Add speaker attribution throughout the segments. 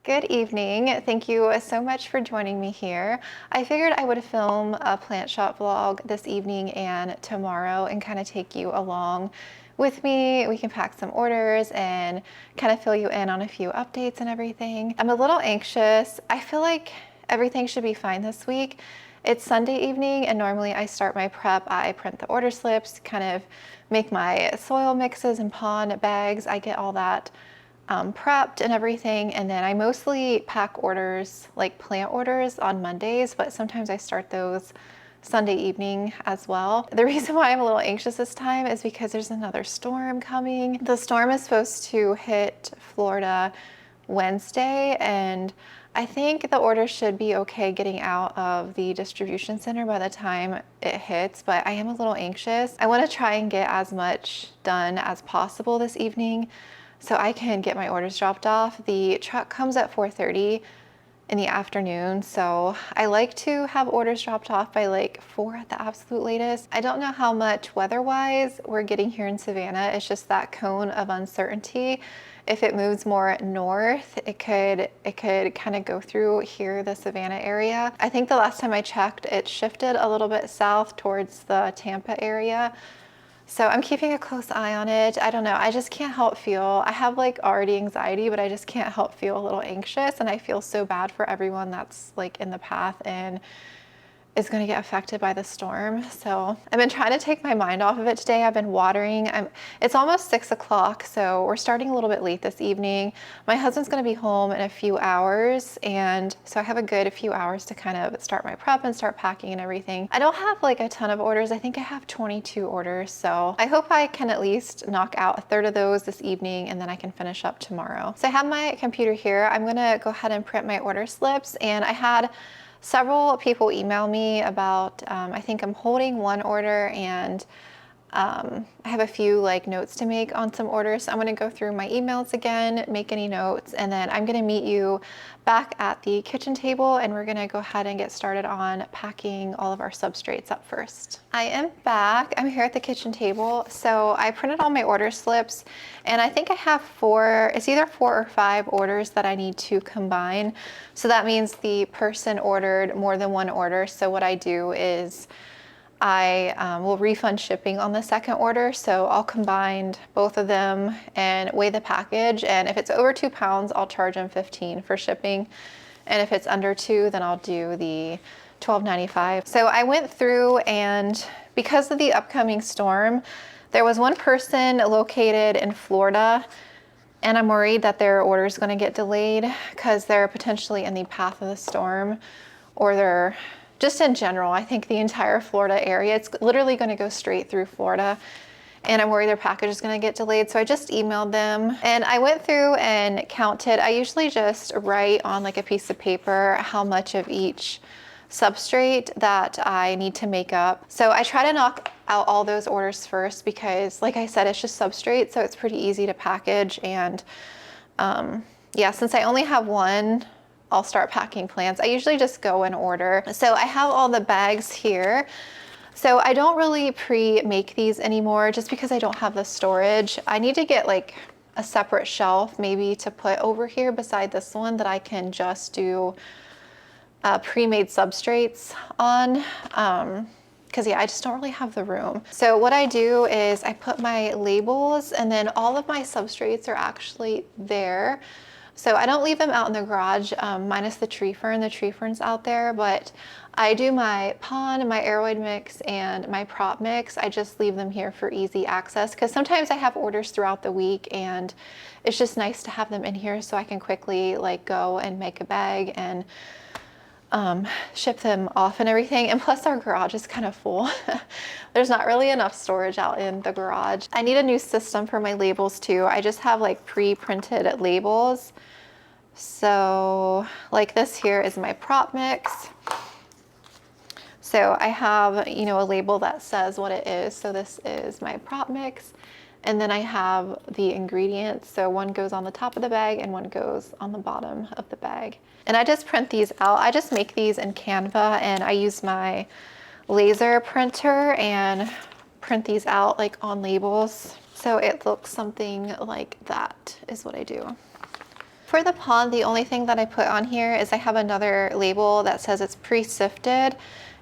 Speaker 1: Good evening. Thank you so much for joining me here. I figured I would film a plant shop vlog this evening and tomorrow and kind of take you along with me. We can pack some orders and kind of fill you in on a few updates and everything. I'm a little anxious. I feel like everything should be fine this week. It's Sunday evening and normally I start my prep. I print the order slips, kind of make my soil mixes and pond bags. I get all that prepped and everything, and then I mostly pack orders, like plant orders, on Mondays, but sometimes I start those Sunday evening as well. The reason why I'm a little anxious this time is because there's another storm coming. The storm is supposed to hit Florida Wednesday, and I think the order should be okay getting out of the distribution center by the time it hits, but I am a little anxious. I want to try and get as much done as possible this evening so I can get my orders dropped off. The truck comes at 4:30 in the afternoon, so I like to have orders dropped off by like 4 at the absolute latest. I don't know how much weather-wise we're getting here in Savannah. It's just that cone of uncertainty. If it moves more north, it could kind of go through here, the Savannah area. I think the last time I checked, it shifted a little bit south towards the Tampa area. So I'm keeping a close eye on it. I don't know, I just can't help feel, I have like already anxiety, but I just can't help feel a little anxious, and I feel so bad for everyone that's like in the path and is going to get affected by the storm. So I've been trying to take my mind off of it today. I've been watering. It's almost 6 o'clock, so we're starting a little bit late this evening. My husband's going to be home in a few hours, and so I have a good few hours to kind of start my prep and start packing and everything. I don't have like a ton of orders. I think I have 22 orders, so I hope I can at least knock out a third of those this evening, and then I can finish up tomorrow. So I have my computer here. I'm going to go ahead and print my order slips, and I had several people email me about, I think I'm holding one order, and I have a few like notes to make on some orders. So I'm going to go through my emails again, make any notes, and then I'm going to meet you back at the kitchen table, and we're going to go ahead and get started on packing all of our substrates up first. I am back. I'm here at the kitchen table. So I printed all my order slips, and I think I have it's either 4 or 5 orders that I need to combine. So that means the person ordered more than one order. So what I do is I will refund shipping on the second order. So I'll combine both of them and weigh the package. And if it's over 2 pounds, I'll charge them $15 for shipping. And if it's under 2, then I'll do the $12.95. So I went through, and because of the upcoming storm, there was one person located in Florida, and I'm worried that their order is going to get delayed because they're potentially in the path of the storm, or they're just in general. I think the entire Florida area, it's literally going to go straight through Florida, and I'm worried their package is going to get delayed. So I just emailed them, and I went through and counted. I usually just write on like a piece of paper how much of each substrate that I need to make up. So I try to knock out all those orders first because, like I said, it's just substrate, so it's pretty easy to package. And yeah, since I only have one, I'll start packing plants. I usually just go in order. So I have all the bags here. So I don't really pre-make these anymore just because I don't have the storage. I need to get like a separate shelf maybe to put over here beside this one that I can just do pre-made substrates on. Because yeah, I just don't really have the room. So what I do is I put my labels, and then all of my substrates are actually there. So I don't leave them out in the garage, minus the tree fern. The tree fern's out there, but I do my pond, my aeroid mix, and my prop mix. I just leave them here for easy access because sometimes I have orders throughout the week, and it's just nice to have them in here so I can quickly like go and make a bag and ship them off and everything. And plus our garage is kind of full. There's not really enough storage out in the garage. I need a new system for my labels too. I just have like pre-printed labels. So like this here is my prop mix. So I have, you know, a label that says what it is. So this is my prop mix. And then I have the ingredients. So one goes on the top of the bag and one goes on the bottom of the bag. And I just print these out. I just make these in Canva, and I use my laser printer and print these out like on labels. So it looks something like that is what I do. For the pond, the only thing that I put on here is I have another label that says it's pre-sifted,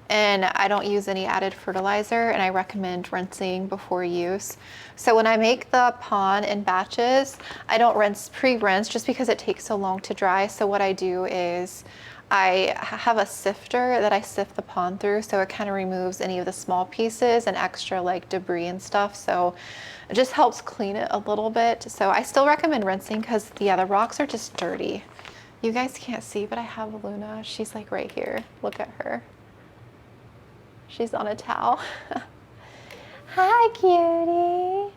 Speaker 1: and I don't use any added fertilizer, and I recommend rinsing before use. So when I make the pond in batches, I don't pre-rinse just because it takes so long to dry. So what I do is I have a sifter that I sift the pond through, so it kind of removes any of the small pieces and extra like debris and stuff. So it just helps clean it a little bit. So I still recommend rinsing because the rocks are just dirty. You guys can't see, but I have Luna. She's like right here. Look at her. She's on a towel. Hi, cutie.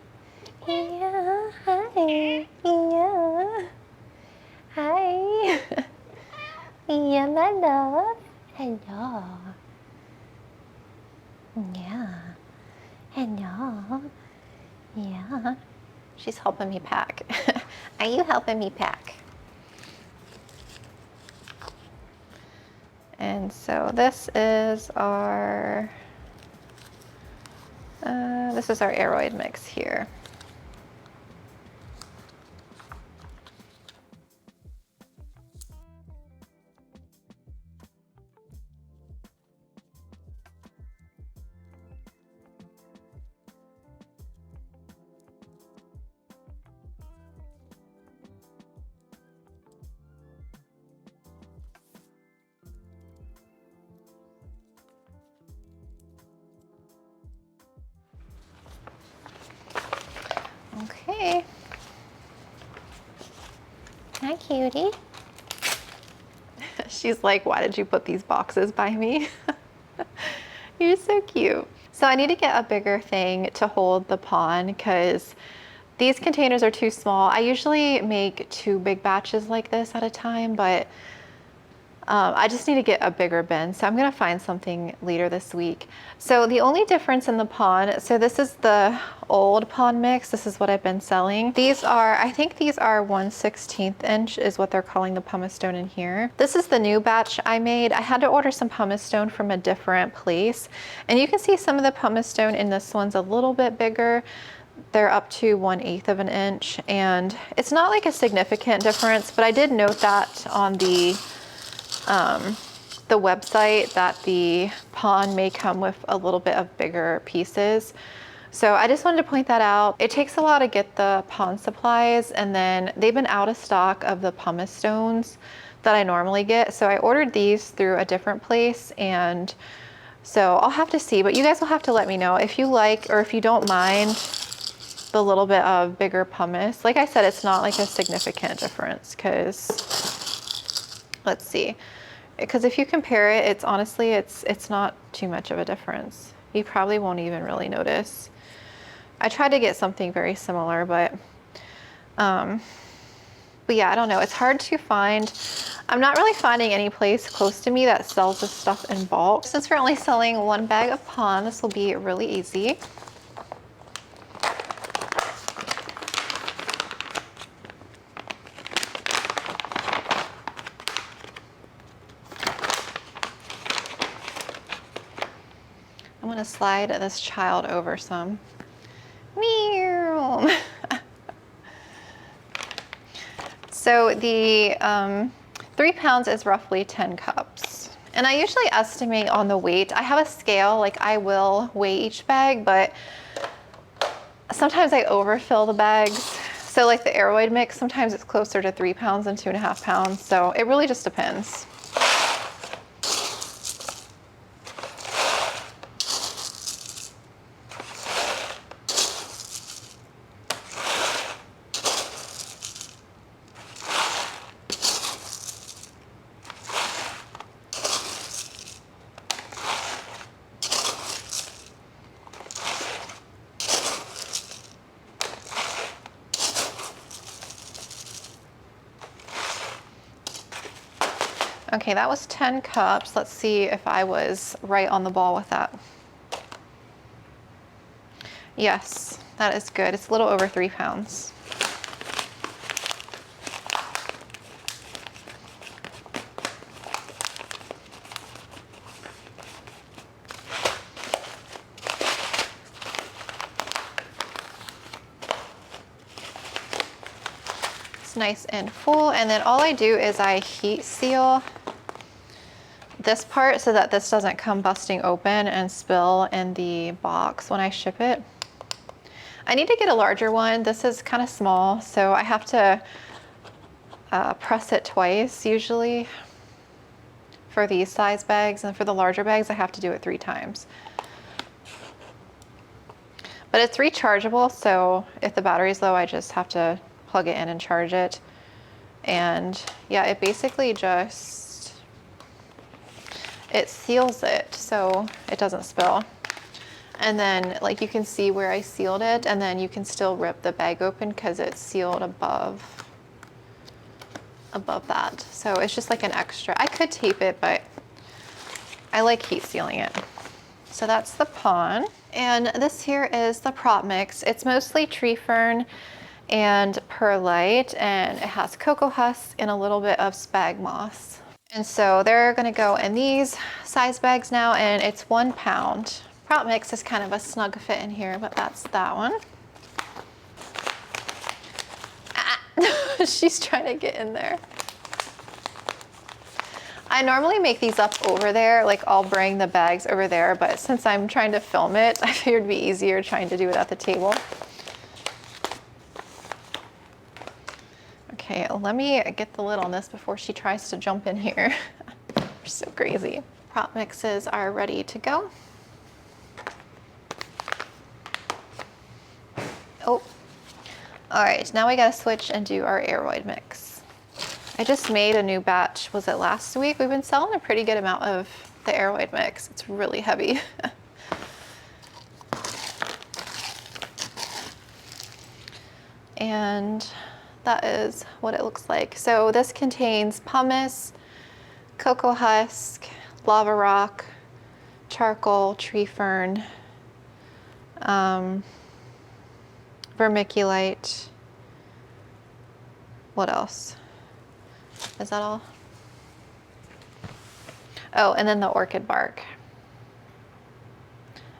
Speaker 1: Yeah, hi. Yeah. Hi. Yeah, my love. Hello. Yeah. Hello. Yeah. She's helping me pack. Are you helping me pack? And so this is our aroid mix here. Okay. Hi, cutie. She's like, why did you put these boxes by me? You're so cute. So I need to get a bigger thing to hold the pond because these containers are too small. I usually make 2 big batches like this at a time, but I just need to get a bigger bin. So I'm gonna find something later this week. So the only difference in the pond, so this is the old pond mix. This is what I've been selling. These are, I think these are 1/16 inch is what they're calling the pumice stone in here. This is the new batch I made. I had to order some pumice stone from a different place. And you can see some of the pumice stone in this one's a little bit bigger. They're up to 1/8 of an inch. And it's not like a significant difference, but I did note that on the website that the pond may come with a little bit of bigger pieces. So I just wanted to point that out. It takes a while to get the pond supplies, and then they've been out of stock of the pumice stones that I normally get. So I ordered these through a different place, and so I'll have to see, but you guys will have to let me know if you like or if you don't mind the little bit of bigger pumice. Like I said, it's not like a significant difference because let's see. Because if you compare it, it's honestly, it's not too much of a difference. You probably won't even really notice. I tried to get something very similar, but yeah, I don't know. It's hard to find. I'm not really finding any place close to me that sells this stuff in bulk. Since we're only selling 1 bag of pond, this will be really easy. I'm gonna slide this child over some. Meow. So the 3 pounds is roughly 10 cups. And I usually estimate on the weight. I have a scale, like I will weigh each bag, but sometimes I overfill the bags. So like the aroid mix, sometimes it's closer to 3 pounds than 2.5 pounds. So it really just depends. Okay, that was 10 cups. Let's see if I was right on the ball with that. Yes, that is good. It's a little over 3 pounds. It's nice and full. And then all I do is I heat seal this part so that this doesn't come busting open and spill in the box when I ship it. I need to get a larger one. This is kind of small, so I have to press it twice usually for these size bags, and for the larger bags I have to do it 3 times. But it's rechargeable, so if the battery's low I just have to plug it in and charge it. And yeah, it basically just, it seals it so it doesn't spill. And then like you can see where I sealed it, and then you can still rip the bag open because it's sealed above that. So it's just like an extra. I could tape it, but I like heat sealing it. So that's the pon. And this here is the prop mix. It's mostly tree fern and perlite, and it has cocoa husk and a little bit of spag moss. And so they're gonna go in these size bags now, and it's 1 pound. Prop mix is kind of a snug fit in here, but that's that one. Ah, she's trying to get in there. I normally make these up over there, like I'll bring the bags over there, but since I'm trying to film it, I figured it'd be easier trying to do it at the table. Okay, let me get the lid on this before she tries to jump in here. You're so crazy. Prop mixes are ready to go. Oh, all right, now we gotta switch and do our aeroid mix. I just made a new batch, was it last week? We've been selling a pretty good amount of the aeroid mix. It's really heavy. And that is what it looks like. So this contains pumice, cocoa husk, lava rock, charcoal, tree fern, vermiculite. What else? Is that all? Oh, and then the orchid bark.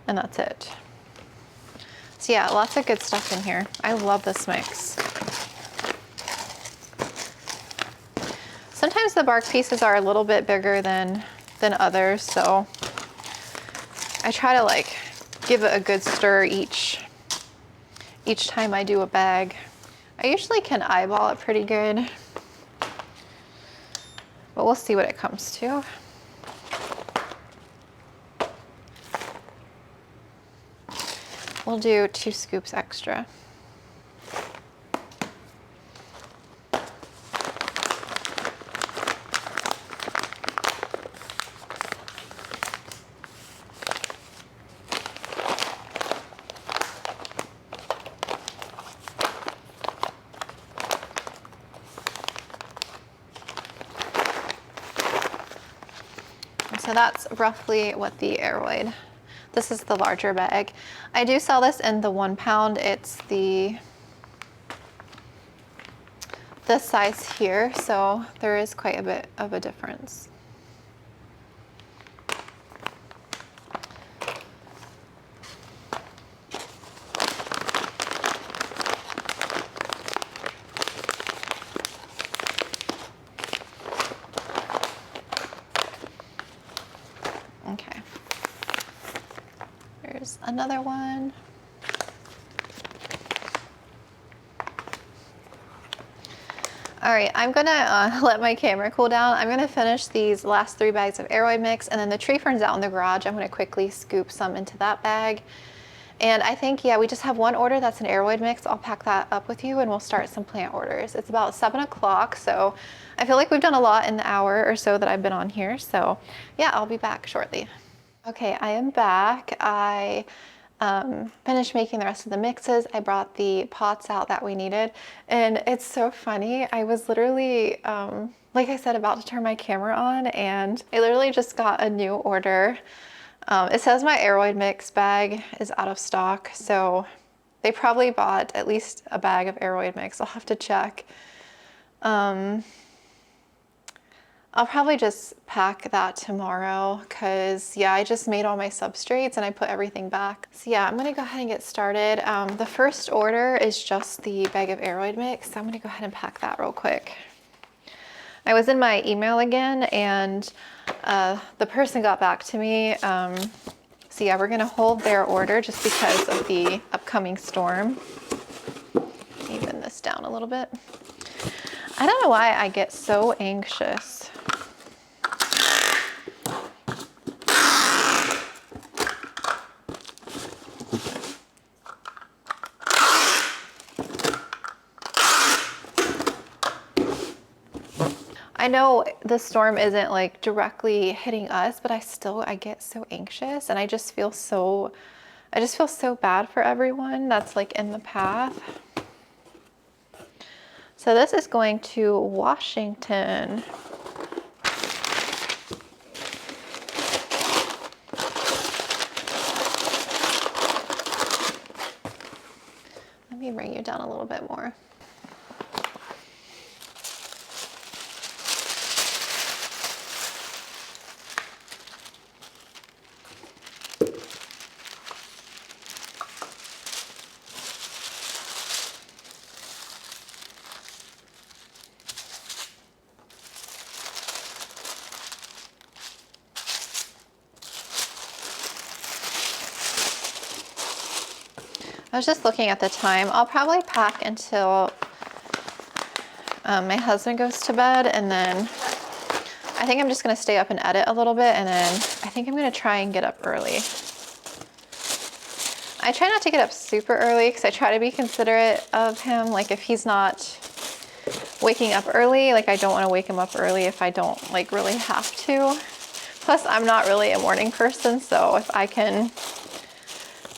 Speaker 1: And that's it. So yeah, lots of good stuff in here. I love this mix. Sometimes the bark pieces are a little bit bigger than others, so I try to like give it a good stir each time I do a bag. I usually can eyeball it pretty good, but we'll see what it comes to. We'll do 2 scoops extra. So that's roughly what the aeroid. This is the larger bag. I do sell this in the 1 pound. It's this size here, so there is quite a bit of a difference. Okay. There's another one. All right, I'm gonna let my camera cool down. I'm gonna finish these last 3 bags of aeroid mix, and then the tree ferns out in the garage. I'm gonna quickly scoop some into that bag. And I think, yeah, we just have 1 order that's an aeroid mix. I'll pack that up with you and we'll start some plant orders. It's about 7 o'clock, so I feel like we've done a lot in the hour or so that I've been on here. So yeah, I'll be back shortly. Okay, I am back. I finished making the rest of the mixes. I brought the pots out that we needed, and it's so funny. I was literally, like I said, about to turn my camera on, and I literally just got a new order. It says my aeroid mix bag is out of stock, so they probably bought at least a bag of aeroid mix. I'll have to check. I'll probably just pack that tomorrow because yeah, I just made all my substrates and I put everything back. So yeah, I'm gonna go ahead and get started. The first order is just the bag of aeroid mix. So I'm gonna go ahead and pack that real quick. I was in my email again and the person got back to me. So yeah, we're gonna hold their order just because of the upcoming storm. Even this down a little bit. I don't know why I get so anxious. I know the storm isn't like directly hitting us, but I get so anxious and I just feel so bad for everyone that's like in the path. So this is going to Washington. Let me bring you down a little bit more. I was just looking at the time. I'll probably pack until my husband goes to bed, and then I think I'm just gonna stay up and edit a little bit, and then I think I'm gonna try and get up early. I try not to get up super early because I try to be considerate of him. Like if he's not waking up early, like I don't want to wake him up early if I don't like really have to. Plus I'm not really a morning person, so if I can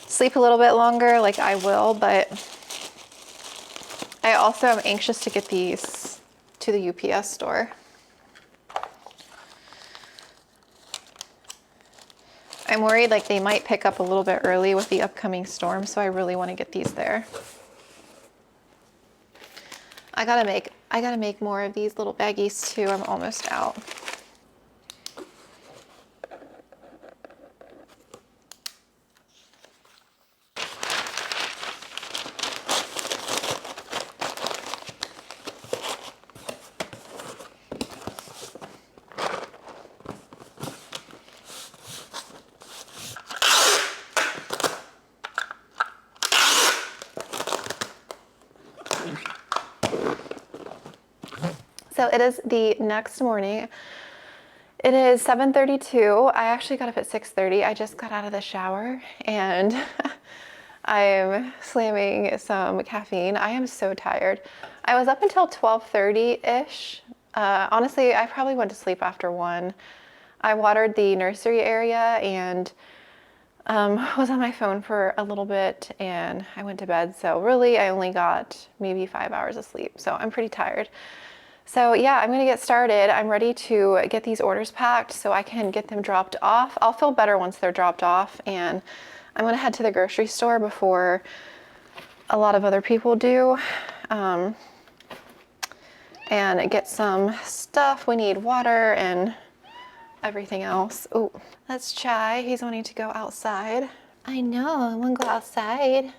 Speaker 1: sleep a little bit longer, like I will, but I also am anxious to get these to the UPS store. I'm worried like they might pick up a little bit early with the upcoming storm, so I really want to get these there. I gotta make more of these little baggies too. I'm almost out. So it is the next morning. It is 7:32. I actually got up at 6:30. I just got out of the shower and I'm slamming some caffeine. I am so tired. I was up until 12:30-ish. Honestly, I probably went to sleep after 1. I watered the nursery area and was on my phone for a little bit and I went to bed. So really, I only got maybe 5 hours of sleep. So I'm pretty tired. So yeah, I'm gonna get started. I'm ready to get these orders packed so I can get them dropped off. I'll feel better once they're dropped off, and I'm gonna head to the grocery store before a lot of other people do and get some stuff. We need water and everything else. Oh, that's Chai. He's wanting to go outside. I know, I wanna go outside.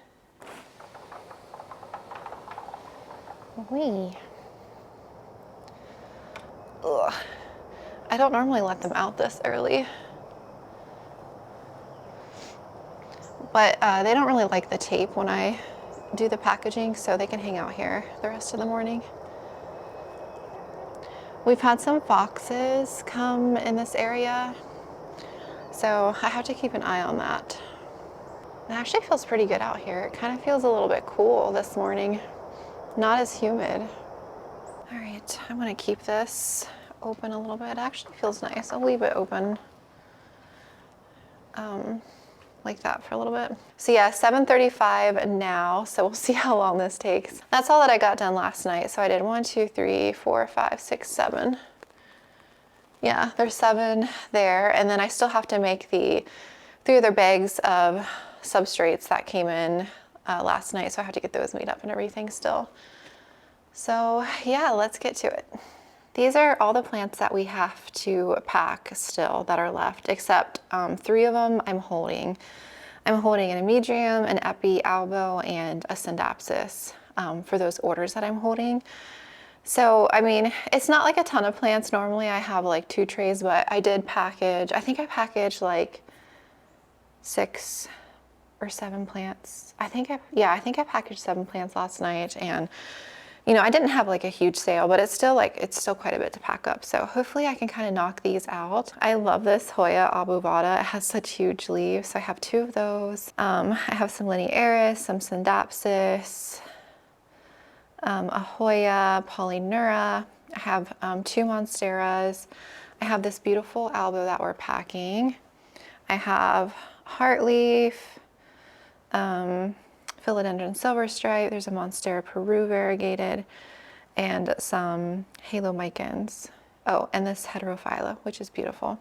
Speaker 1: Wee. Ugh. I don't normally let them out this early, but they don't really like the tape when I do the packaging, so they can hang out here the rest of the morning. We've had some foxes come in this area, so I have to keep an eye on that. It actually feels pretty good out here. It kind of feels a little bit cool this morning, not as humid. All right, I'm gonna keep this open a little bit. It actually feels nice. I'll leave it open like that for a little bit. So yeah, 7:35 now, so we'll see how long this takes. That's all that I got done last night. So I did 1, 2, 3, 4, 5, 6, 7. Yeah, there's 7 there. And then I still have to make the 3 other bags of substrates that came in last night. So I have to get those made up and everything still. So yeah, let's get to it. These are all the plants that we have to pack still that are left, except 3 of them I'm holding. I'm holding an Emedrium, an Epi Albo, and a Syndapsis for those orders that I'm holding. So, I mean, it's not like a ton of plants. Normally I have like 2 trays, but I did package, I think I packaged like 6 or 7 plants. I think I packaged 7 plants last night, and you know, I didn't have like a huge sale, but it's still quite a bit to pack up. So hopefully I can kind of knock these out. I love this Hoya obovata. It has such huge leaves. So I have 2 of those. I have some linearis, some Syndapsis, a Hoya Polynura. I have 2 Monsteras. I have this beautiful Albo that we're packing. I have Heartleaf, Philodendron Silver Stripe, there's a Monstera Peru variegated, and some Halomycans. Oh, and this Heterophylla, which is beautiful.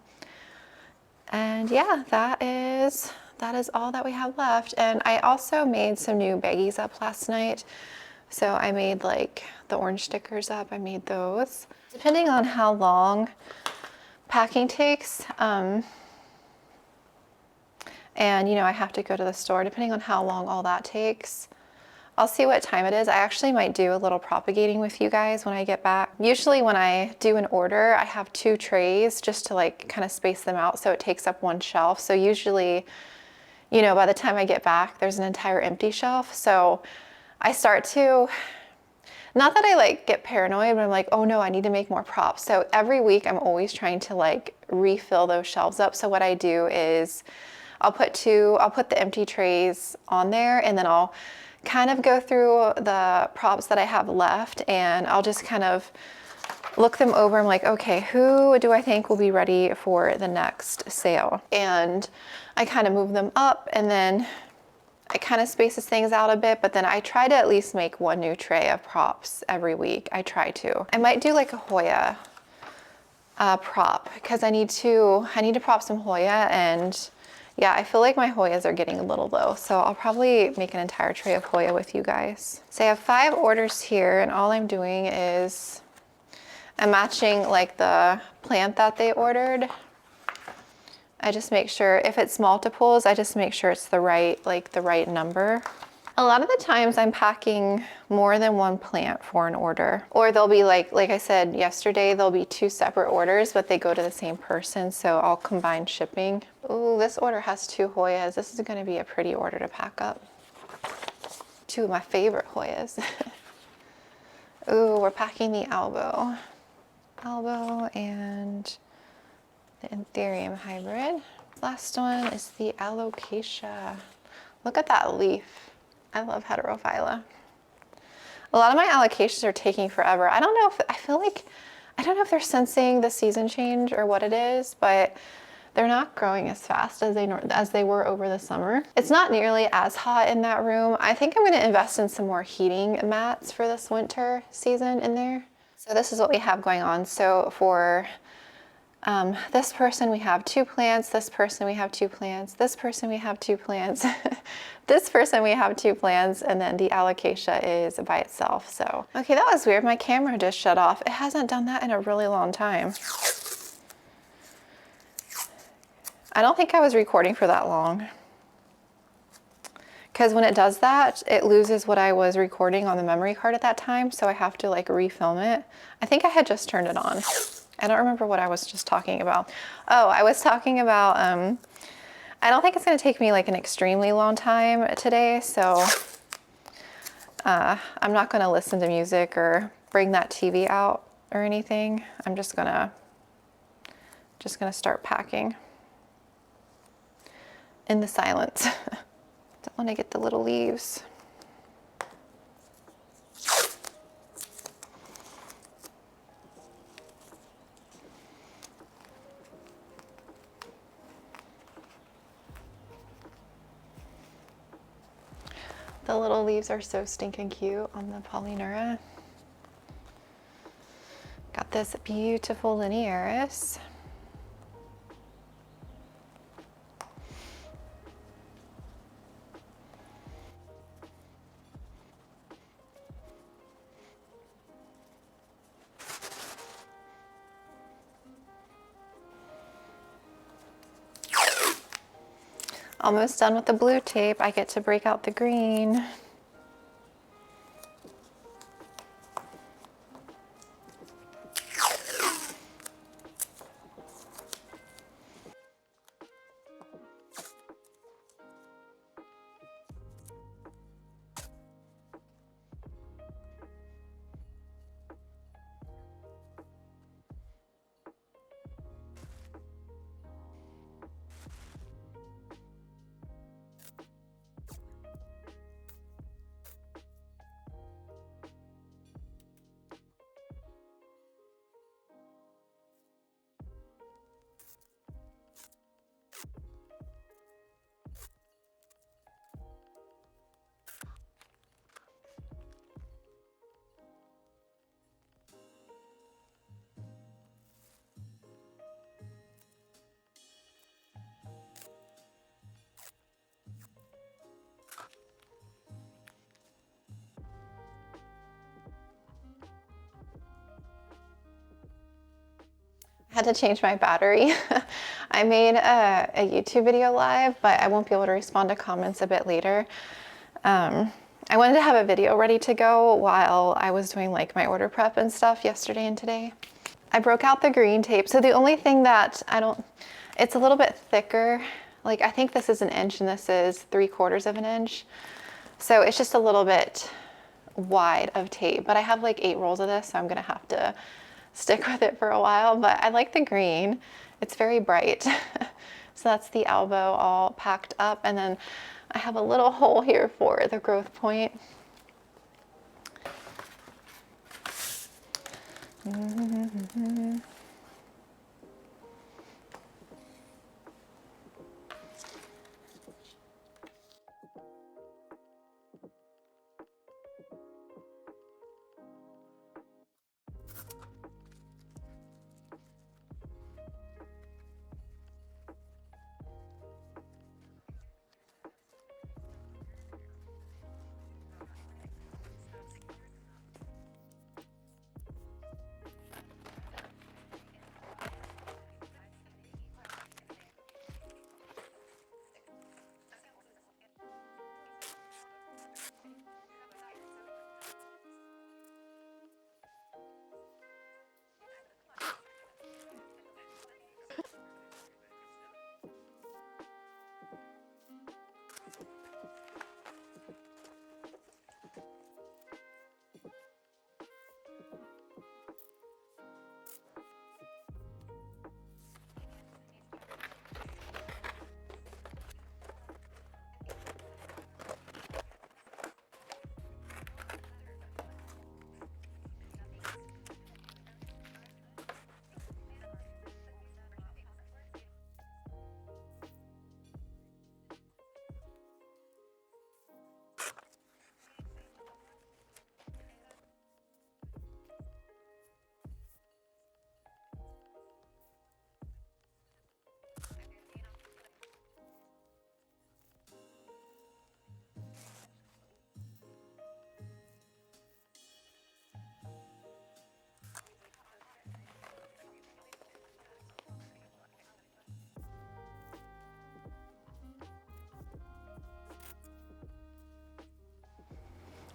Speaker 1: And yeah, that is all that we have left. And I also made some new baggies up last night. So I made like the orange stickers up, I made those. Depending on how long packing takes, and you know, I have to go to the store, depending on how long all that takes. I'll see what time it is. I actually might do a little propagating with you guys when I get back. Usually when I do an order, I have 2 trays just to like kind of space them out so it takes up 1 shelf. So usually, you know, by the time I get back, there's an entire empty shelf. So I start to, not that I like get paranoid, but I'm like, oh no, I need to make more props. So every week I'm always trying to like refill those shelves up. So what I do is I'll put the empty trays on there, and then I'll kind of go through the props that I have left, and I'll just kind of look them over. I'm like, okay, who do I think will be ready for the next sale? And I kind of move them up, and then I kind of spaces things out a bit, but then I try to at least make 1 new tray of props every week. I try to. I might do like a Hoya prop, because I need to prop some Hoya, and yeah, I feel like my Hoyas are getting a little low, so I'll probably make an entire tray of Hoya with you guys. So I have 5 orders here, and all I'm doing is I'm matching like the plant that they ordered. I just make sure, if it's multiples, I just make sure it's the right number. A lot of the times I'm packing more than 1 plant for an order, or they'll be like I said yesterday, there'll be 2 separate orders, but they go to the same person, so I'll combine shipping. Ooh, this order has 2 Hoyas. This is gonna be a pretty order to pack up. 2 of my favorite Hoyas. Ooh, we're packing the Albo and the Anthurium hybrid. Last one is the Alocasia. Look at that leaf. I love Heterophylla. A lot of my allocations are taking forever. I don't know if they're sensing the season change or what it is, but they're not growing as fast as they were over the summer. It's not nearly as hot in that room. I think I'm gonna invest in some more heating mats for this winter season in there. So this is what we have going on. So for this person we have 2 plants, this person we have 2 plants, this person we have 2 plants, this person we have 2 plants, and then the Alocasia is by itself. So, okay, that was weird. My camera just shut off. It hasn't done that in a really long time. I don't think I was recording for that long, because when it does that, it loses what I was recording on the memory card at that time, so I have to like refilm it. I think I had just turned it on. I don't remember what I was just talking about. Oh, I was talking about, I don't think it's gonna take me like an extremely long time today, so I'm not gonna listen to music or bring that TV out or anything. I'm just gonna start packing in the silence. Don't wanna get the little leaves. The little leaves are so stinking cute on the Polynura. Got this beautiful linearis. Almost done with the blue tape. I get to break out the green. I had to change my battery. I made a YouTube video live, but I won't be able to respond to comments a bit later. I wanted to have a video ready to go while I was doing like my order prep and stuff yesterday and today. I broke out the green tape. So the only thing that it's a little bit thicker. Like I think this is 1 inch and this is 3/4 of an inch. So it's just a little bit wide of tape, but I have like 8 rolls of this, so I'm gonna have to stick with it for a while, but I like the green. It's very bright. So that's the elbow all packed up, and then I have a little hole here for the growth point.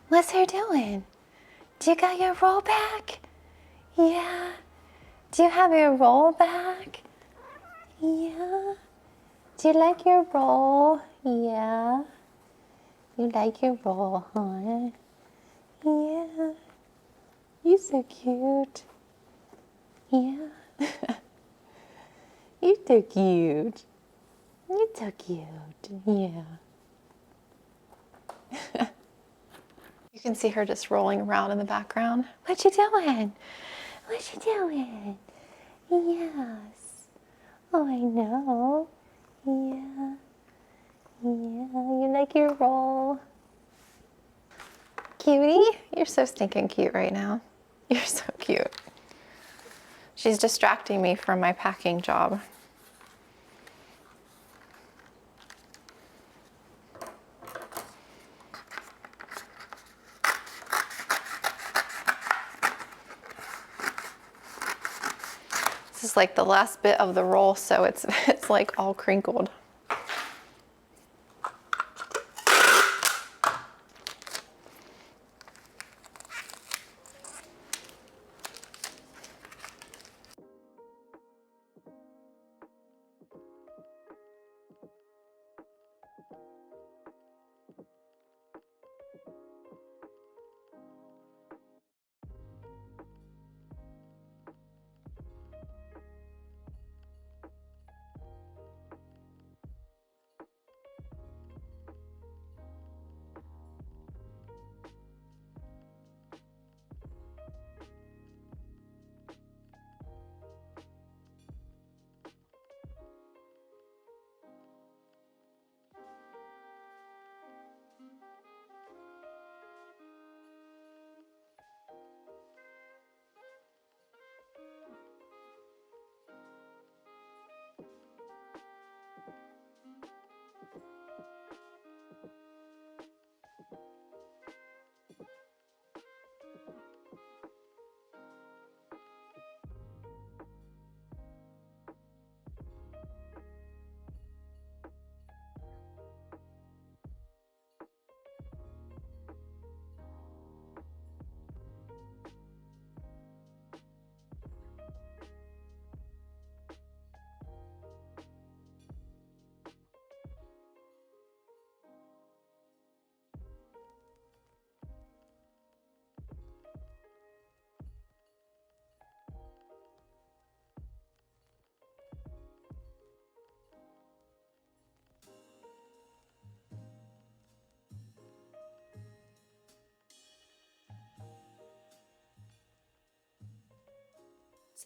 Speaker 1: What's her doing? Do you got your roll back? Yeah. Do you have your roll back? Yeah. Do you like your roll? Yeah. You like your roll, huh? Yeah. You're so cute. Yeah. You're so cute. You're so cute. Yeah. You can see her just rolling around in the background. What you doing? What you doing? Yes. Oh, I know. Yeah. Yeah. You like your roll? Cutie, you're so stinking cute right now. You're so cute. She's distracting me from my packing job. This is like the last bit of the roll, so it's like all crinkled.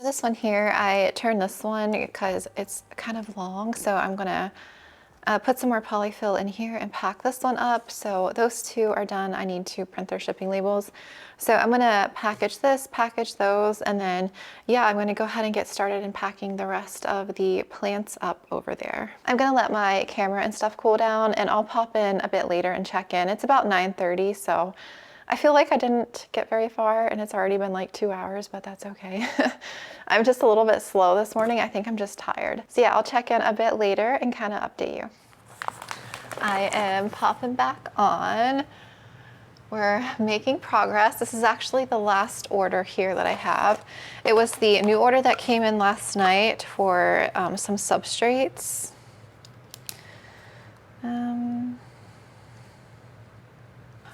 Speaker 1: This one here, I turned this one because it's kind of long, so I'm gonna put some more polyfill in here and pack this one up. So those two are done. I need to print their shipping labels. So I'm gonna package this, package those, and then yeah, I'm gonna go ahead and get started in packing the rest of the plants up over there. I'm gonna let my camera and stuff cool down, and I'll pop in a bit later and check in. It's about 9:30, so I feel like I didn't get very far and it's already been like 2 hours, but that's okay. I'm just a little bit slow this morning. I think I'm just tired. So yeah, I'll check in a bit later and kind of update you. I am popping back on. We're making progress. This is actually the last order here that I have. It was the new order that came in last night for some substrates.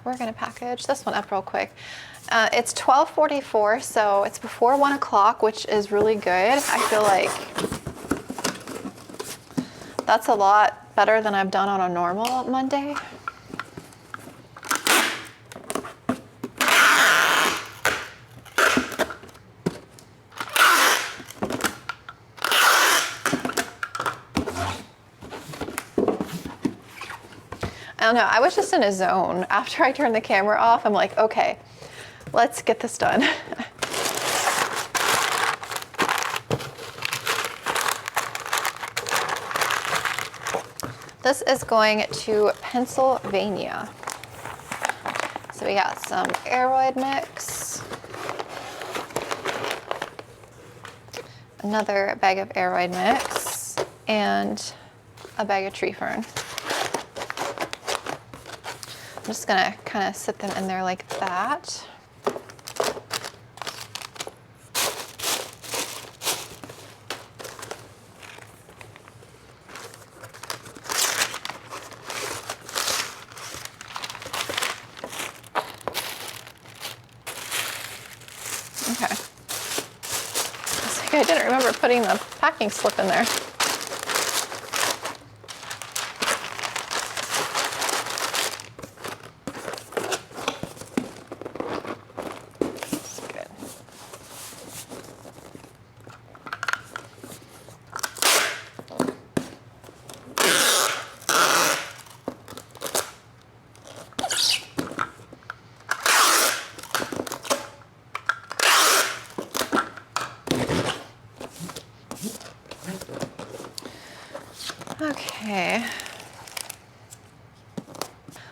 Speaker 1: We're gonna package this one up real quick. It's 12:44, so it's before 1 o'clock, which is really good. I feel like that's a lot better than I've done on a normal Monday. I don't know, I was just in a zone. After I turned the camera off, I'm like, okay, let's get this done. This is going to Pennsylvania. So we got some aeroid mix, another bag of aeroid mix, and a bag of tree fern. I'm just gonna kind of sit them in there like that. Okay. It's like I didn't remember putting the packing slip in there. Okay.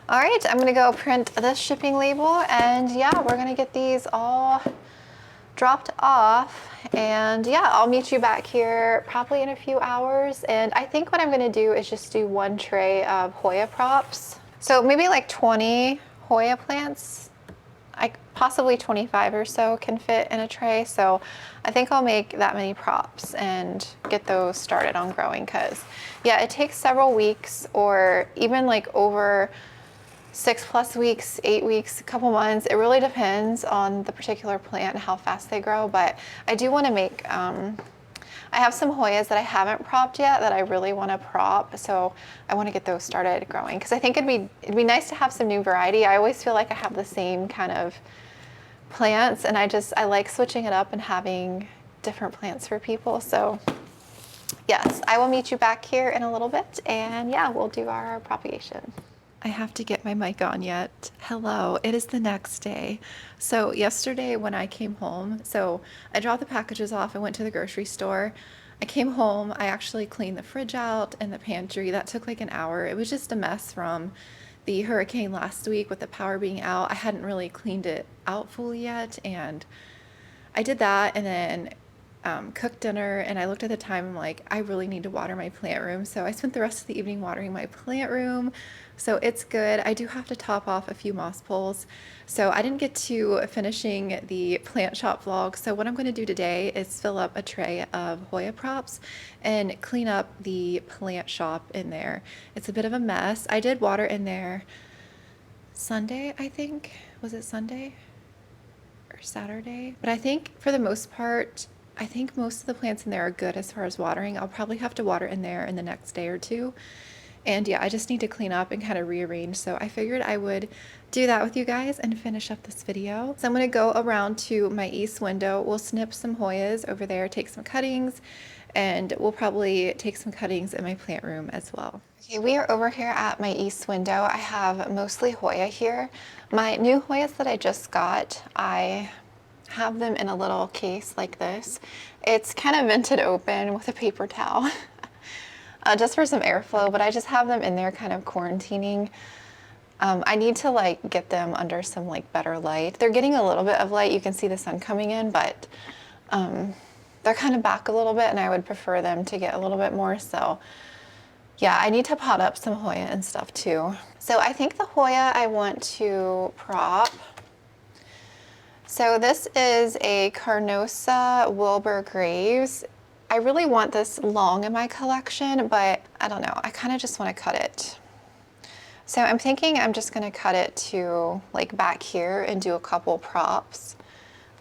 Speaker 1: All right, I'm gonna go print this shipping label, and yeah, we're gonna get these all dropped off, and yeah, I'll meet you back here probably in a few hours. And I think what I'm gonna do is just do one tray of Hoya props. So maybe like 20 Hoya plants. Possibly 25 or so can fit in a tray. So I think I'll make that many props and get those started on growing, because yeah, it takes several weeks or even like over 6+ weeks, 8 weeks, a couple months. It really depends on the particular plant and how fast they grow. But I do want to make, I have some Hoyas that I haven't propped yet that I really want to prop. So I want to get those started growing, because I think it'd be nice to have some new variety. I always feel like I have the same kind of plants, and I like switching it up and having different plants for people. So yes, I will meet you back here in a little bit, and yeah, we'll do our propagation. I have to get my mic on yet. Hello, it is the next day. So yesterday when I came home, so I dropped the packages off, I went to the grocery store. I came home, I actually cleaned the fridge out and the pantry. That took like an hour. It was just a mess from the hurricane last week with the power being out. I hadn't really cleaned it out fully yet, and I did that, and then cooked dinner, and I looked at the time, I'm like, I really need to water my plant room. So I spent the rest of the evening watering my plant room. So it's good. I do have to top off a few moss poles. So I didn't get to finishing the plant shop vlog. So what I'm going to do today is fill up a tray of Hoya props and clean up the plant shop in there. It's a bit of a mess. I did water in there Sunday, I think. Was it Sunday or Saturday? But I think for the most part, I think most of the plants in there are good as far as watering. I'll probably have to water in there in the next day or two. And yeah, I just need to clean up and kind of rearrange. So I figured I would do that with you guys and finish up this video. So I'm gonna go around to my east window. We'll snip some Hoyas over there, take some cuttings, and we'll probably take some cuttings in my plant room as well. Okay, we are over here at my east window. I have mostly Hoya here. My new Hoyas that I just got, I have them in a little case like this. It's kind of vented open with a paper towel. Just for some airflow, but I just have them in there kind of quarantining. I need to like get them under some like better light. They're getting a little bit of light. You can see the sun coming in, but they're kind of back a little bit and I would prefer them to get a little bit more. So yeah, I need to pot up some Hoya and stuff too. So I think the Hoya I want to prop. So this is a Carnosa Wilbur Graves. I really want this long in my collection, but I don't know. I kind of just want to cut it. So I'm thinking I'm just going to cut it to like back here and do a couple props.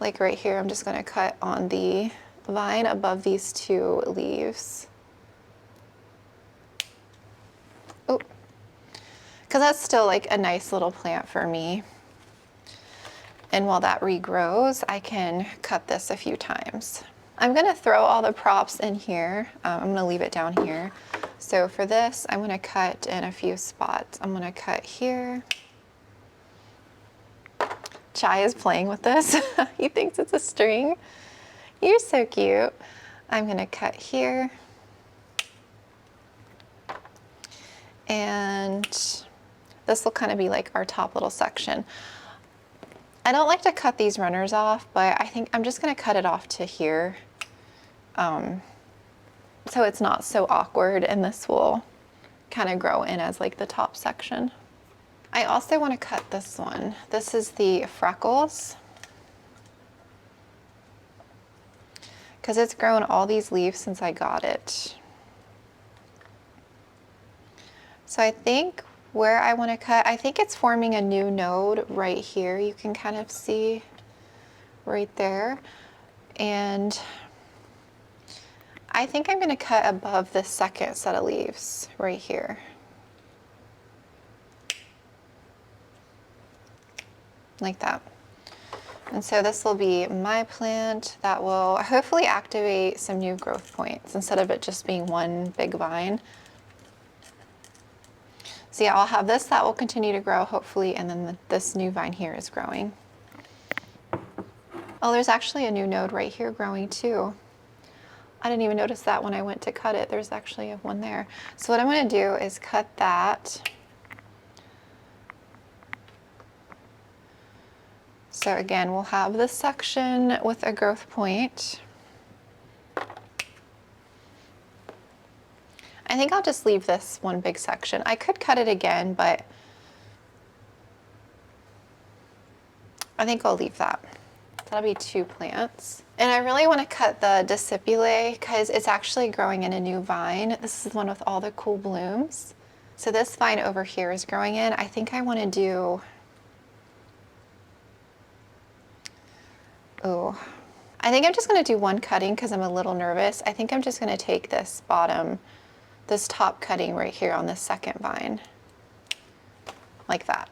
Speaker 1: Like right here, I'm just going to cut on the vine above these two leaves. Oh, because that's still like a nice little plant for me. And while that regrows, I can cut this a few times. I'm gonna throw all the props in here. I'm gonna leave it down here. So for this, I'm gonna cut in a few spots. I'm gonna cut here. Chai is playing with this. He thinks it's a string. You're so cute. I'm gonna cut here. And this will kind of be like our top little section. I don't like to cut these runners off, but I think I'm just gonna cut it off to here. So it's not so awkward, and this will kind of grow in as like the top section. I also want to cut this one. This is the Freckles, because it's grown all these leaves since I got it. So I think where I want to cut, I think it's forming a new node right here. You can kind of see right there. And I think I'm going to cut above the second set of leaves right here. Like that. And so this will be my plant that will hopefully activate some new growth points instead of it just being one big vine. So yeah, I'll have this that will continue to grow hopefully, and then this new vine here is growing. Oh, there's actually a new node right here growing too. I didn't even notice that when I went to cut it. There's actually one there. So what I'm going to do is cut that. So again, we'll have this section with a growth point. I think I'll just leave this one big section. I could cut it again, but I think I'll leave that. That'll be 2 plants. And I really want to cut the discipulae because it's actually growing in a new vine. This is the one with all the cool blooms. So this vine over here is growing in. I think I want to do, I think I'm just going to do one cutting because I'm a little nervous. I think I'm just going to take this top cutting right here on this second vine, like that.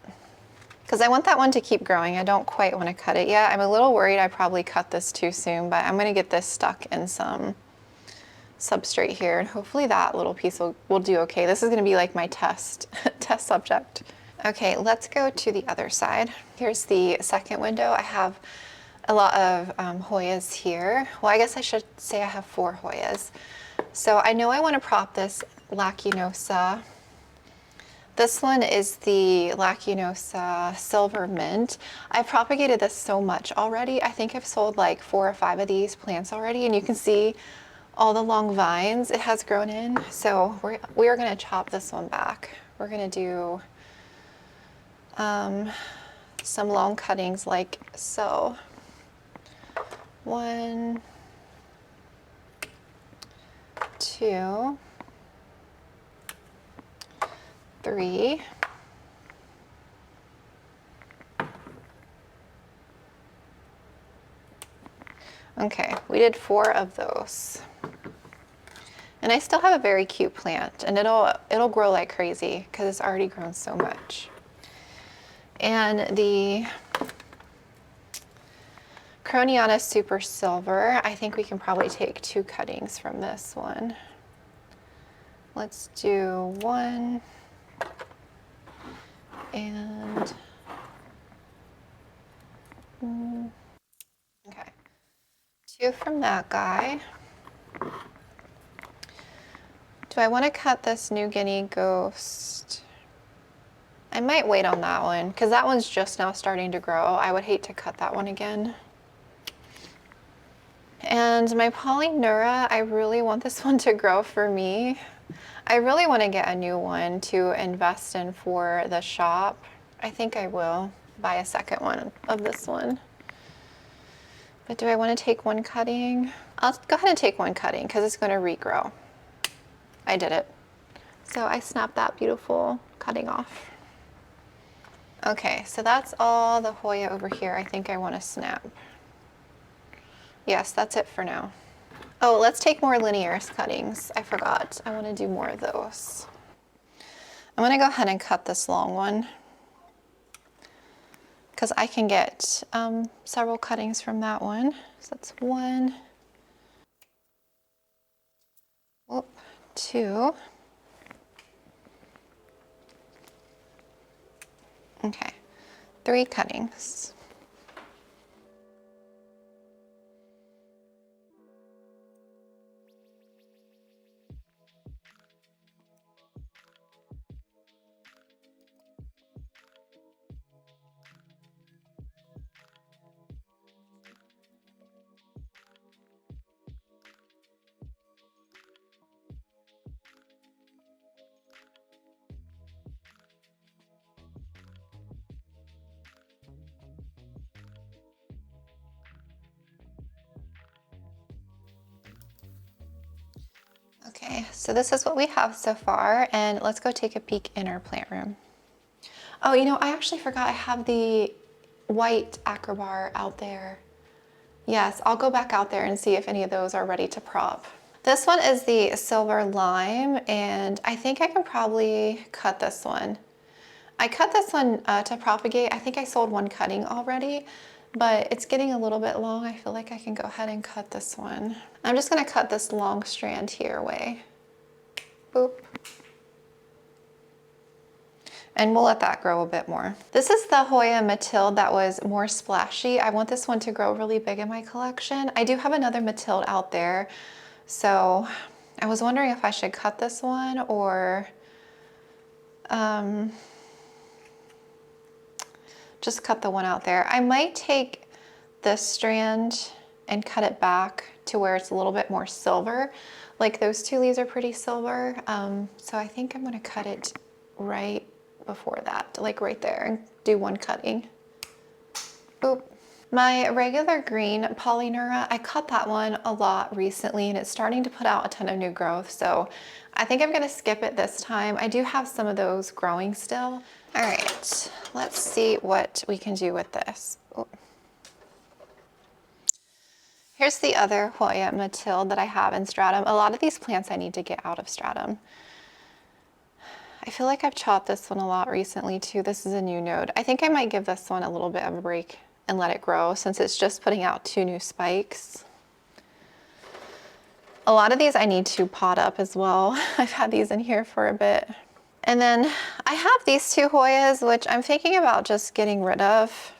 Speaker 1: Because I want that one to keep growing. I don't quite want to cut it yet. I'm a little worried I probably cut this too soon, but I'm going to get this stuck in some substrate here, and hopefully that little piece will do okay. This is going to be like my test subject. Okay, let's go to the other side. Here's the second window. I have a lot of Hoyas here. Well, I guess I should say I have 4 Hoyas. So I know I want to prop this Lacinosa. This one is the Lacinosa Silver Mint. I've propagated this so much already. I think I've sold like 4 or 5 of these plants already, and you can see all the long vines it has grown in. So we are going to chop this one back. We're going to do some long cuttings like so. 1, 2, 3, okay, we did 4 of those. And I still have a very cute plant, and it'll grow like crazy because it's already grown so much. And the Croniana Super Silver, I think we can probably take 2 cuttings from this one. Let's do 1 and okay, 2 from that guy. Do I want to cut this New Guinea Ghost? I might wait on that one because that one's just now starting to grow. I would hate to cut that one again. And my Polyneura, I really want this one to grow for me. I really want to get a new one to invest in for the shop. I think I will buy a second one of this one. But do I want to take 1 cutting? I'll go ahead and take 1 cutting because it's going to regrow. I did it. So I snapped that beautiful cutting off. Okay, so that's all the Hoya over here I think I want to snap. Yes, that's it for now. Oh, let's take more linear cuttings. I forgot. I want to do more of those. I'm going to go ahead and cut this long one because I can get several cuttings from that one. So that's 1, whoop, 2. Okay, 3 cuttings. Okay, so this is what we have so far, and let's go take a peek in our plant room. Oh, you know, I actually forgot I have the white acrobar out there. Yes, I'll go back out there and see if any of those are ready to prop. This one is the Silver Lime, and I think I can probably cut this one. I cut this one to propagate. I think I sold 1 cutting already, but it's getting a little bit long. I feel like I can go ahead and cut this one. I'm just gonna cut this long strand here away. Boop. And we'll let that grow a bit more. This is the Hoya Mathilde that was more splashy. I want this one to grow really big in my collection. I do have another Mathilde out there, so I was wondering if I should cut this one or just cut the one out there. I might take this strand and cut it back to where it's a little bit more silver. Like those 2 leaves are pretty silver. So I think I'm gonna cut it right before that, like right there, and do 1 cutting. Boop. My regular green Polyneura, I cut that one a lot recently and it's starting to put out a ton of new growth. So I think I'm gonna skip it this time. I do have some of those growing still. All right, let's see what we can do with this. Ooh. Here's the other Hoya Mathilde that I have in stratum. A lot of these plants I need to get out of stratum. I feel like I've chopped this one a lot recently too. This is a new node. I think I might give this one a little bit of a break and let it grow since it's just putting out 2 new spikes. A lot of these I need to pot up as well. I've had these in here for a bit. And then I have these 2 Hoyas, which I'm thinking about just getting rid of.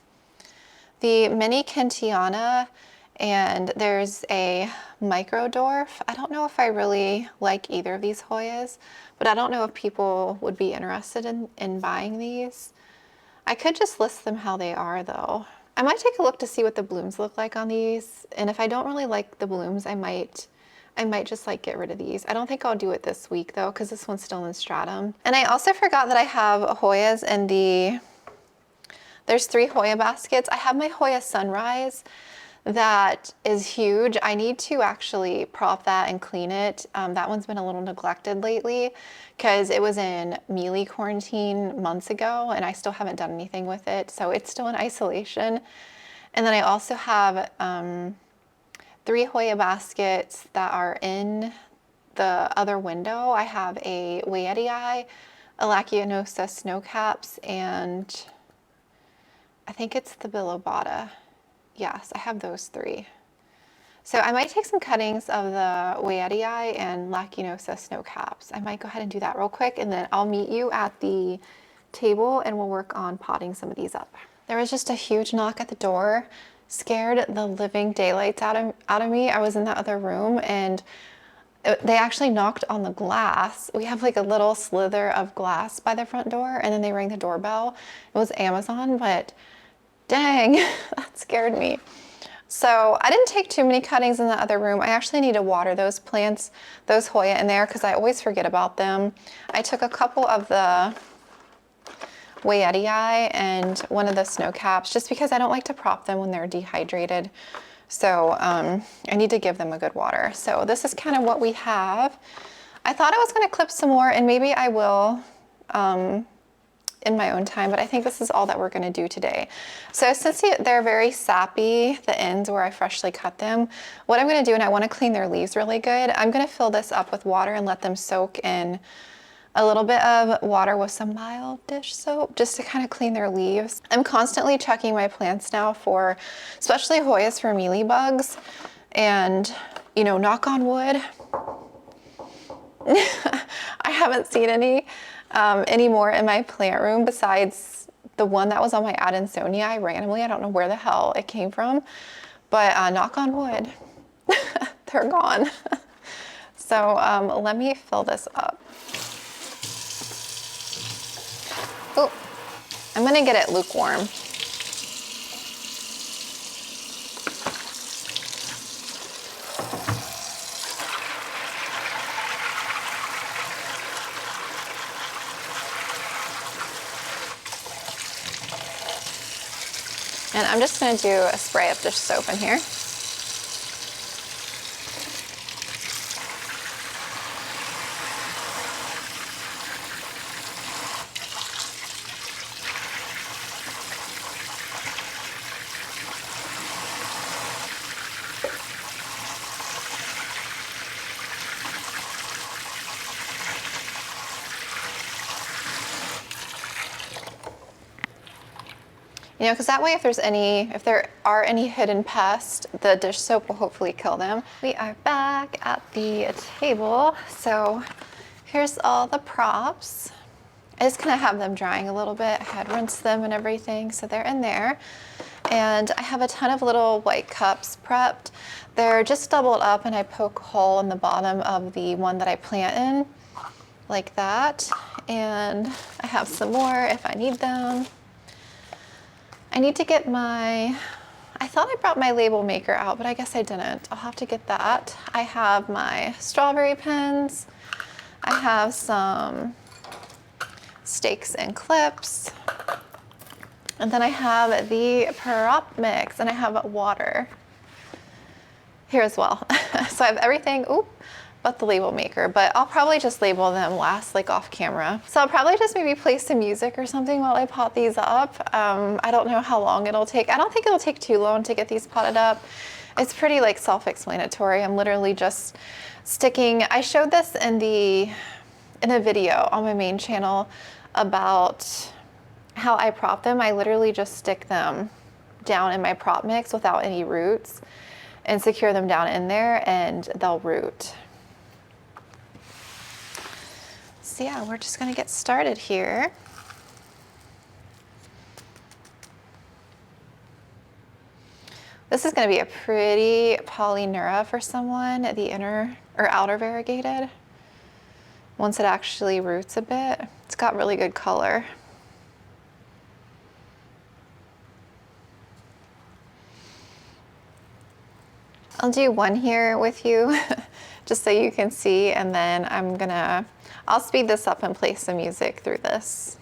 Speaker 1: The Mini Kentiana, and there's a Micro Dwarf. I don't know if I really like either of these Hoyas, but I don't know if people would be interested in buying these. I could just list them how they are though. I might take a look to see what the blooms look like on these, and if I don't really like the blooms, I might just like get rid of these. I don't think I'll do it this week though, because this one's still in stratum. And I also forgot that I have Hoyas in there's 3 Hoya baskets. I have my Hoya Sunrise that is huge. I need to actually prop that and clean it. That one's been a little neglected lately because it was in mealy quarantine months ago and I still haven't done anything with it. So it's still in isolation. And then I also have 3 Hoya baskets that are in the other window, I have a Weedii, a Laccianosa snowcaps, and I think it's the Bilobata. Yes, I have those 3. So I might take some cuttings of the Weedii and Laccianosa snowcaps. I might go ahead and do that real quick, and then I'll meet you at the table and we'll work on potting some of these up. There was just a huge knock at the door, scared the living daylights out of me. I was in the other room and they actually knocked on the glass. We have like a little slither of glass by the front door, and then they rang the doorbell. It was Amazon, but dang, that scared me. So I didn't take too many cuttings in the other room. I actually need to water those plants, those Hoya in there, because I always forget about them. I took a couple of the Weedii and one of the snowcaps, just because I don't like to prop them when they're dehydrated. So I need to give them a good water. So this is kind of what we have. I thought I was going to clip some more, and maybe I will in my own time, but I think this is all that we're going to do today. So since they're very sappy, the ends where I freshly cut them, what I'm going to do, and I want to clean their leaves really good, I'm going to fill this up with water and let them soak in a little bit of water with some mild dish soap just to kind of clean their leaves. I'm constantly checking my plants now for, especially Hoyas, for mealybugs, and you know, knock on wood, I haven't seen any anymore in my plant room besides the one that was on my Adansonii randomly. I don't know where the hell it came from, but knock on wood, they're gone. So let me fill this up. Oh, I'm gonna get it lukewarm. And I'm just going to do a spray of dish soap in here. You know, because that way if there are any hidden pests, the dish soap will hopefully kill them. We are back at the table. So here's all the props. I just kind of have them drying a little bit. I had rinsed them and everything, so they're in there. And I have a ton of little white cups prepped. They're just doubled up, and I poke a hole in the bottom of the one that I plant in, like that. And I have some more if I need them. I need to get I thought I brought my label maker out, but I guess I didn't. I'll have to get that. I have my strawberry pins. I have some stakes and clips. And then I have the prop mix, and I have water here as well. So I have everything, but the label maker, but I'll probably just label them last, like off camera. So I'll probably just maybe play some music or something while I pot these up. I don't know how long it'll take. I don't think it'll take too long to get these potted up. It's pretty like self-explanatory. I'm literally just sticking, I showed this in a video on my main channel about how I prop them. I literally just stick them down in my prop mix without any roots and secure them down in there, and they'll root. So yeah, we're just gonna get started here. This is gonna be a pretty polynura for someone, the inner or outer variegated. Once it actually roots a bit, it's got really good color. I'll do one here with you just so you can see, and then I'll speed this up and play some music through this.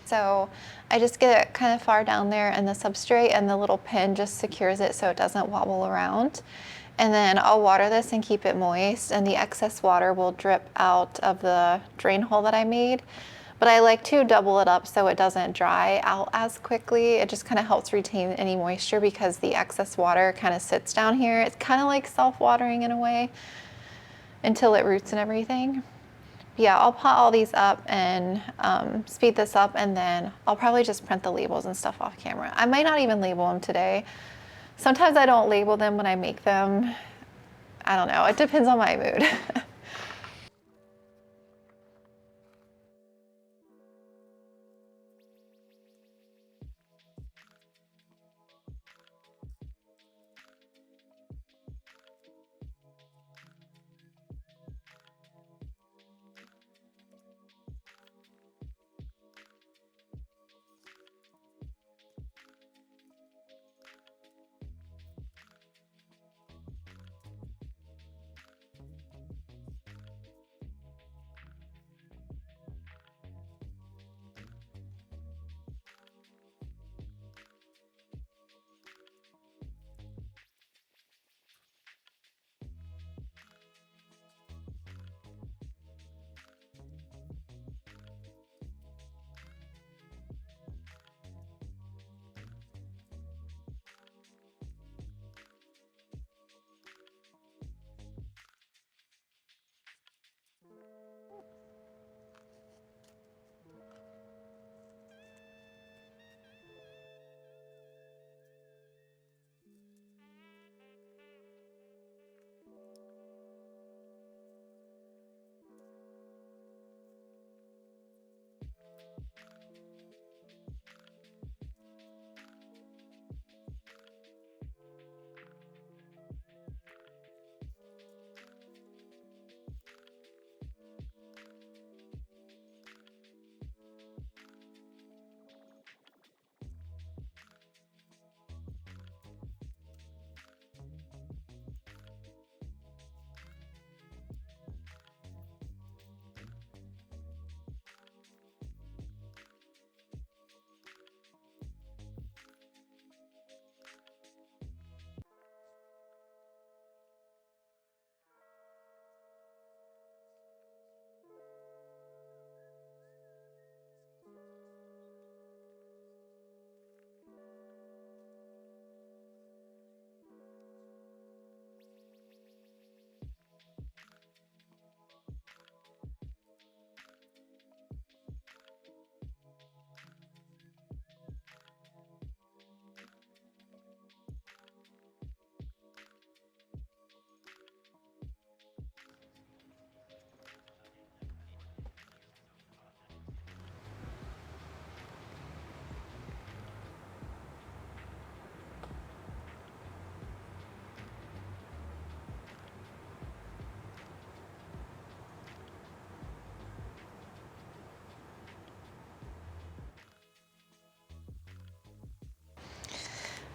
Speaker 1: So I just get it kind of far down there in the substrate, and the little pin just secures it so it doesn't wobble around. And then I'll water this and keep it moist, and the excess water will drip out of the drain hole that I made. But I like to double it up so it doesn't dry out as quickly. It just kind of helps retain any moisture because the excess water kind of sits down here. It's kind of like self-watering in a way. until it roots and everything. Yeah, I'll pot all these up and speed this up, and then I'll probably just print the labels and stuff off camera. I might not even label them today. Sometimes I don't label them when I make them. I don't know, it depends on my mood.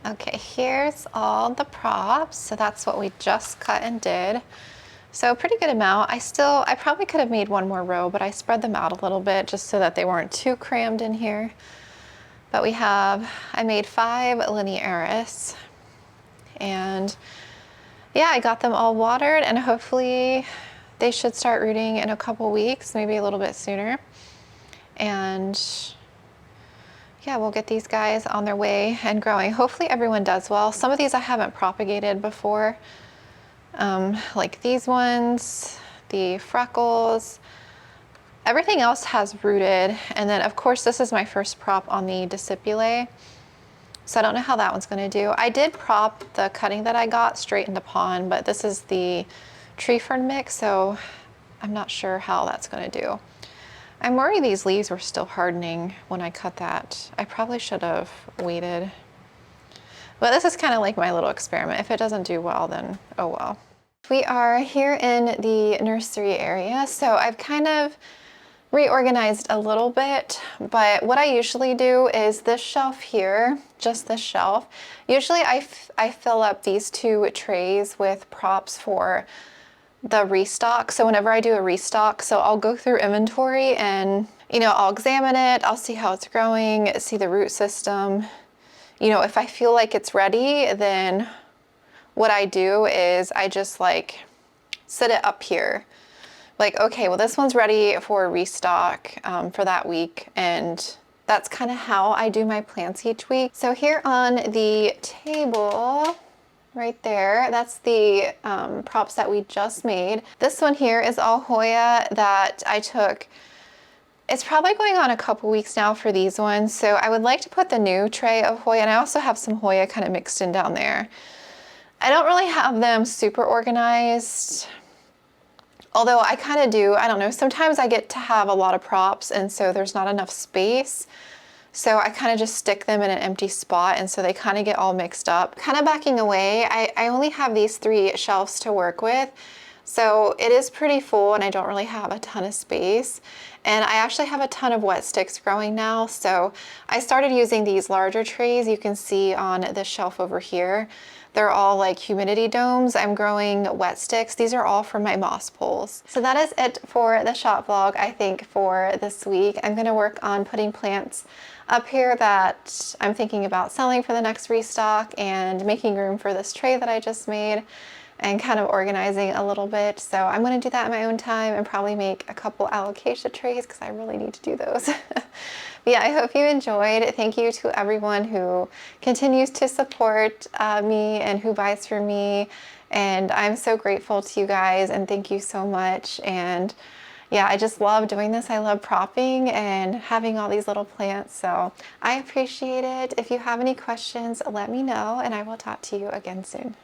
Speaker 1: Okay, here's all the props. So that's what we just cut and did. So a pretty good amount. I probably could have made one more row, but I spread them out a little bit just so that they weren't too crammed in here. But I made 5 linearis, and yeah, I got them all watered, and hopefully they should start rooting in a couple weeks, maybe a little bit sooner. And yeah, we'll get these guys on their way and growing. Hopefully everyone does well. Some of these I haven't propagated before, like these ones, the freckles. Everything else has rooted. And then of course this is my first prop on the discipulae. So I don't know how that one's gonna do. I did prop the cutting that I got straight into pond, but this is the tree fern mix, so I'm not sure how that's gonna do. I'm worried these leaves were still hardening when I cut that. I probably should have waited. But this is kind of like my little experiment. If it doesn't do well, then oh well. We are here in the nursery area, so I've kind of reorganized a little bit, but what I usually do is this shelf here, just this shelf. Usually I fill up these 2 trays with props for the restock. So whenever I do a restock, so I'll go through inventory and, I'll examine it, I'll see how it's growing, see the root system. If I feel like it's ready, then what I do is I just set it up here. Okay, well this one's ready for a restock for that week, and that's kind of how I do my plants each week. So here on the table right there. That's the props that we just made. This one here is all Hoya that I took. It's probably going on a couple weeks now for these ones, so I would like to put the new tray of Hoya, and I also have some Hoya kind of mixed in down there. I don't really have them super organized, although I kind of do. I don't know, sometimes I get to have a lot of props and so there's not enough space. So I kind of just stick them in an empty spot, and so they kind of get all mixed up. Kind of backing away, I only have these 3 shelves to work with. So it is pretty full and I don't really have a ton of space. And I actually have a ton of wet sticks growing now. So I started using these larger trays you can see on this shelf over here. They're all like humidity domes. I'm growing wet sticks. These are all from my moss poles. So that is it for the shop vlog, I think, for this week. I'm gonna work on putting plants up here that I'm thinking about selling for the next restock, and making room for this tray that I just made, and kind of organizing a little bit. So I'm gonna do that in my own time and probably make a couple alocasia trays because I really need to do those. But yeah, I hope you enjoyed. Thank you to everyone who continues to support me and who buys from me. And I'm so grateful to you guys, and thank you so much. And yeah, I just love doing this. I love propping and having all these little plants. So I appreciate it. If you have any questions, let me know, and I will talk to you again soon.